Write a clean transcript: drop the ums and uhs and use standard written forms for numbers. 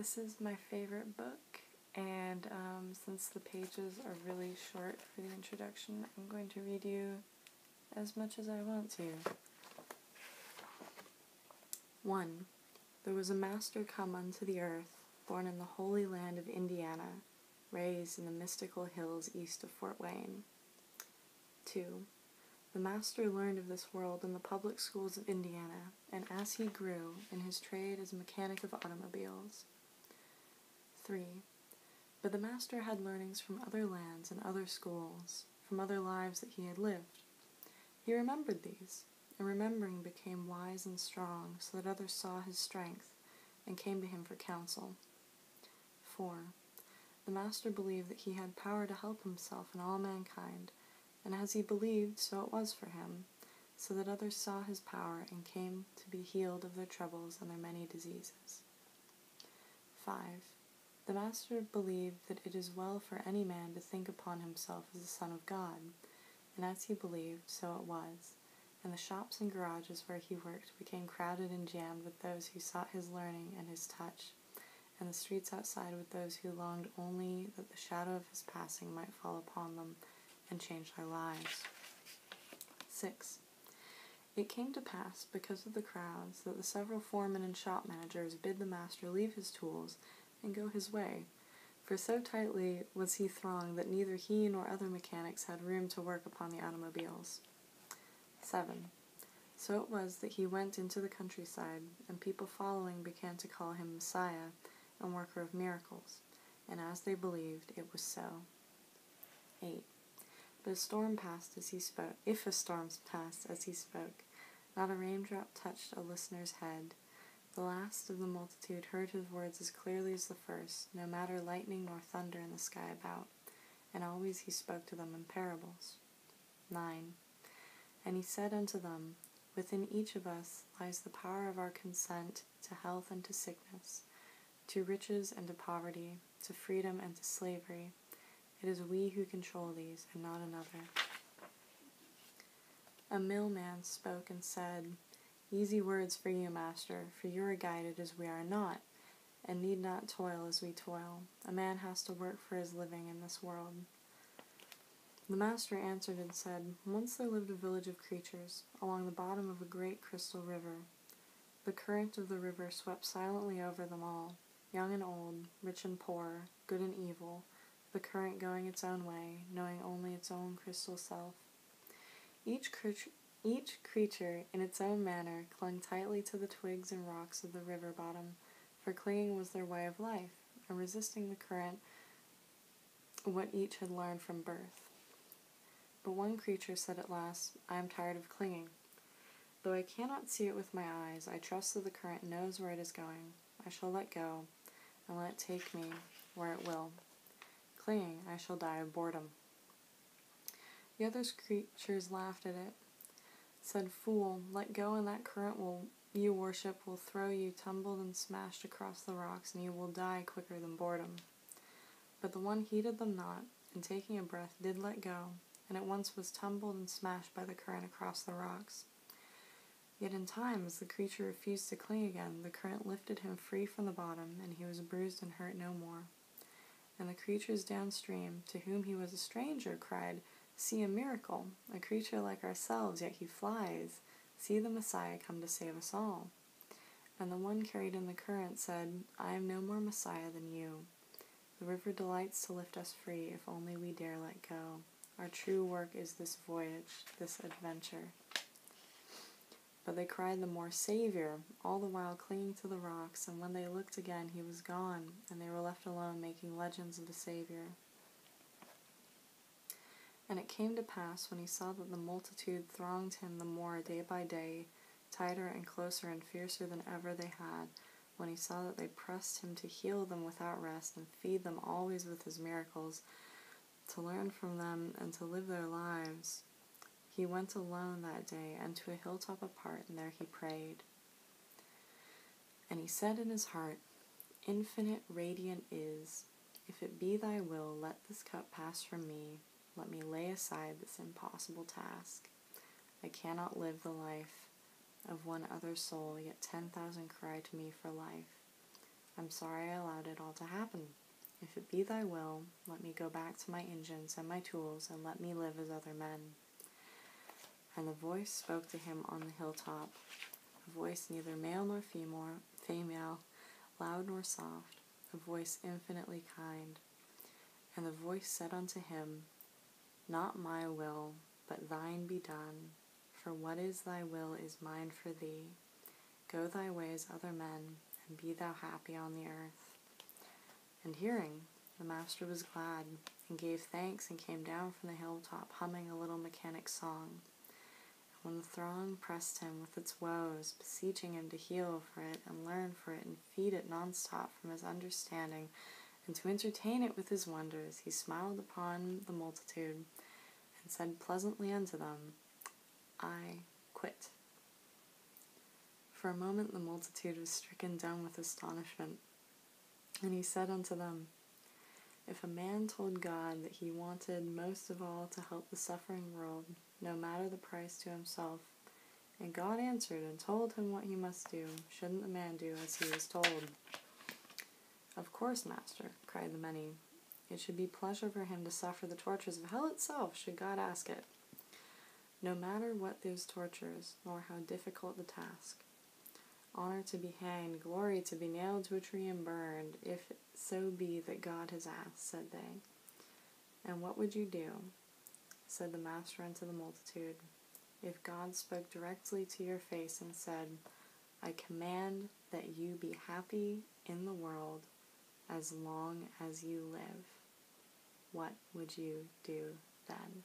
This is my favorite book, and since the pages are really short for the introduction, I'm going to read you as much as I want to. 1. There was a master come unto the earth, born in the holy land of Indiana, raised in the mystical hills east of Fort Wayne. 2. The master learned of this world in the public schools of Indiana, and as he grew in his trade as a mechanic of automobiles. 3. But the master had learnings from other lands and other schools, from other lives that he had lived. He remembered these, and remembering became wise and strong, so that others saw his strength, and came to him for counsel. 4. The master believed that he had power to help himself and all mankind, and as he believed, so it was for him, so that others saw his power and came to be healed of their troubles and their many diseases. 5. The master believed that it is well for any man to think upon himself as the Son of God, and as he believed, so it was, and the shops and garages where he worked became crowded and jammed with those who sought his learning and his touch, and the streets outside with those who longed only that the shadow of his passing might fall upon them and change their lives. 6. It came to pass, because of the crowds, that the several foremen and shop managers bid the master leave his tools and go his way, for so tightly was he thronged that neither he nor other mechanics had room to work upon the automobiles. 7. So it was that he went into the countryside, and people following began to call him Messiah and worker of miracles, and as they believed, it was so. 8. But a storm passed as he spoke. If a storm passed as he spoke, not a raindrop touched a listener's head. The last of the multitude heard his words as clearly as the first, no matter lightning nor thunder in the sky about, and always he spoke to them in parables. 9. And he said unto them, Within each of us lies the power of our consent to health and to sickness, to riches and to poverty, to freedom and to slavery. It is we who control these, and not another. A millman spoke and said, Easy words for you, master, for you are guided as we are not, and need not toil as we toil. A man has to work for his living in this world. The master answered and said, Once there lived a village of creatures, along the bottom of a great crystal river. The current of the river swept silently over them all, young and old, rich and poor, good and evil, the current going its own way, knowing only its own crystal self. Each creature, in its own manner, clung tightly to the twigs and rocks of the river bottom, for clinging was their way of life, and resisting the current what each had learned from birth. But one creature said at last, I am tired of clinging. Though I cannot see it with my eyes, I trust that the current knows where it is going. I shall let go, and let it take me where it will. Clinging, I shall die of boredom. The other creatures laughed at it, said, Fool, let go, and that current you worship will throw you tumbled and smashed across the rocks, and you will die quicker than boredom. But the one heeded them not, and taking a breath did let go, and at once was tumbled and smashed by the current across the rocks. Yet in time, as the creature refused to cling again, the current lifted him free from the bottom, and he was bruised and hurt no more. And the creatures downstream, to whom he was a stranger, cried, See a miracle! A creature like ourselves, yet he flies. See the Messiah come to save us all. And the one carried in the current said, I am no more Messiah than you. The river delights to lift us free, if only we dare let go. Our true work is this voyage, this adventure. But they cried the more, Savior, all the while clinging to the rocks, and when they looked again, he was gone, and they were left alone making legends of the Savior. And it came to pass, when he saw that the multitude thronged him the more day by day, tighter and closer and fiercer than ever they had, when he saw that they pressed him to heal them without rest and feed them always with his miracles, to learn from them and to live their lives, he went alone that day unto a hilltop apart, and there he prayed. And he said in his heart, Infinite, radiant is, if it be thy will, let this cup pass from me. Let me lay aside this impossible task. I cannot live the life of one other soul, yet 10,000 cry to me for life. I'm sorry I allowed it all to happen. If it be thy will, let me go back to my engines and my tools, and let me live as other men. And the voice spoke to him on the hilltop, a voice neither male nor female, loud nor soft, a voice infinitely kind. And the voice said unto him, Not my will, but thine be done, for what is thy will is mine for thee. Go thy ways, other men, and be thou happy on the earth. And hearing, the master was glad, and gave thanks, and came down from the hilltop, humming a little mechanic song. And when the throng pressed him with its woes, beseeching him to heal for it, and learn for it, and feed it non-stop from his understanding, and to entertain it with his wonders, he smiled upon the multitude, and said pleasantly unto them, I quit. For a moment the multitude was stricken dumb with astonishment. And he said unto them, If a man told God that he wanted most of all to help the suffering world, no matter the price to himself, and God answered and told him what he must do, shouldn't the man do as he was told? Of course, master, cried the many. It should be pleasure for him to suffer the tortures of hell itself, should God ask it. No matter what those tortures, nor how difficult the task. Honor to be hanged, glory to be nailed to a tree and burned, if it so be that God has asked, said they. And what would you do? Said the master unto the multitude, if God spoke directly to your face and said, I command that you be happy in the world as long as you live. What would you do then?